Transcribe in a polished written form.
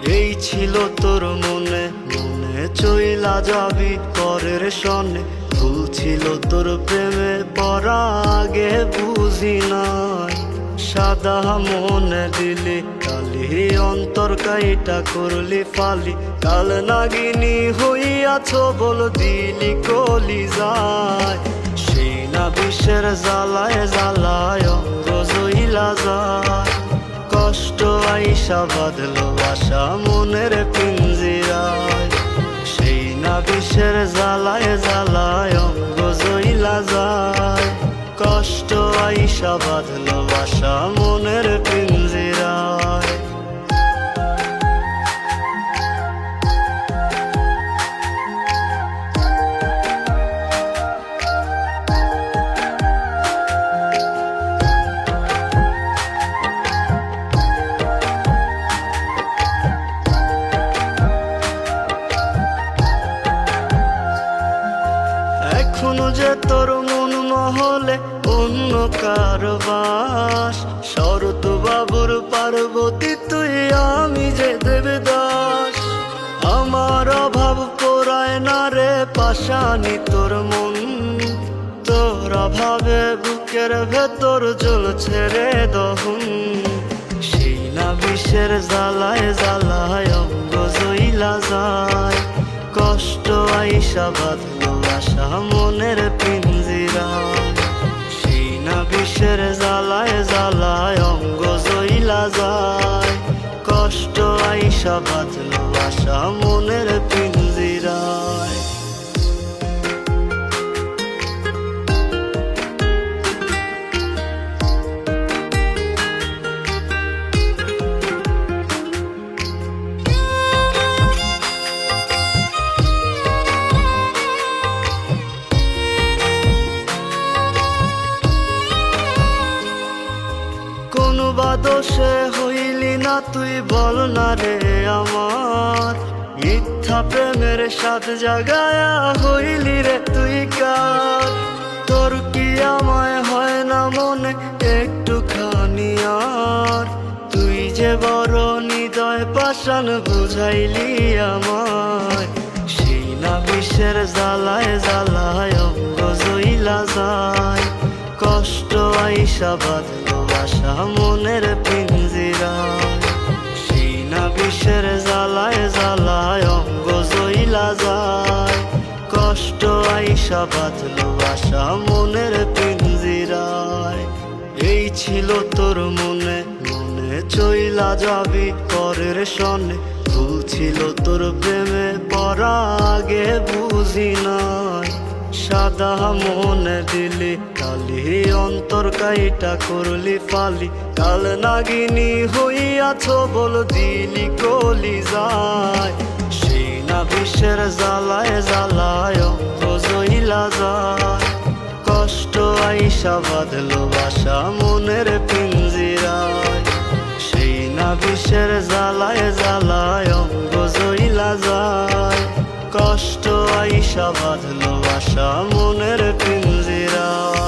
এই ছিল তোর মনে মনে চইলা যাবি পরের সনে। ভুল ছিল তোর প্রেমে পড়া আগে বুঝি নাই। সাদা মনে দিলি কালি অন্তর কাইটা করলি ফালি। কাল নাগিনী হইয়াছ বল দিলি কলি যায়। সেই না বিষের জ্বালায় জ্বালায় অঙ্গ জইলা যায়। কষ্ট আইসা বাঁধলো বাসা মনের পিঞ্জিরায়। সেই না বিষের জ্বালায় জ্বালায় অঙ্গ জইলা যায়। কষ্ট আইসা বাঁধলো বাসা মনের পিঞ্জিরায়। এখনো যে তোর মন মহলে অন্য কারো বাস। শরৎ বাবুর পার্বতী তুই আমি যে দেবদাস। আমার অভাব পোড়ায় না রে পাশানি তোর মন। তোর অভাবে বুকের ভেতর জ্বলছে রে দহন। সেই না বিষের জ্বালায় জ্বালায় অঙ্গ জইলা যায়। কষ্ট আইসা বাঁধলো আশা মনের পিঞ্জিরায়। সেই না বিষের জ্বালায় জ্বালায় অঙ্গ জইলা যায়। কষ্ট আইসা বাঁধলো আশা মনের পিঞ্জিরায়। কোন বাদোষে হইলি না তুই বল না রে আমার। মিথ্যা প্রেমের সাথ জাগায়া হইলি রে তুই কার। তোর কি আমায় হয় না মনে একটুখানি আর। তুই যে বড় হৃদয় পাষাণ বুঝাইলি আমায়। সেই না বিষের জ্বালায় জ্বালায় অঙ্গ জইলা যায়। কষ্ট আইসা বাঁধলো আশা মনের পিঞ্জিরায়। সেই না বিষের জ্বালায় জ্বালায় অঙ্গ জইলা যায়। কষ্ট আইসা বাঁধলো আশা মনের পিঞ্জিরায়। এই ছিল তোর মনে মনে চইলা যাবি পরের সনে। ভুল ছিল তোর প্রেমে পড়া আগে বুঝি নাই। সাদা মনে দিলি কালি অন্তর কাইটা করলি ফালি। কাল নাগিনী হইয়াছ বল দিলি কলি যায়। সেই না বিষের জ্বালায় জ্বালায় অঙ্গ জইলা যায়। কষ্ট আইসা বাঁধলো বাসা মনের পিঞ্জিরায়। সেই না বিষের জ্বালায় জ্বালায় অঙ্গ জইলা যায়। কষ্ট আইসা বাঁধলো আশা মনের পিঞ্জিরায়।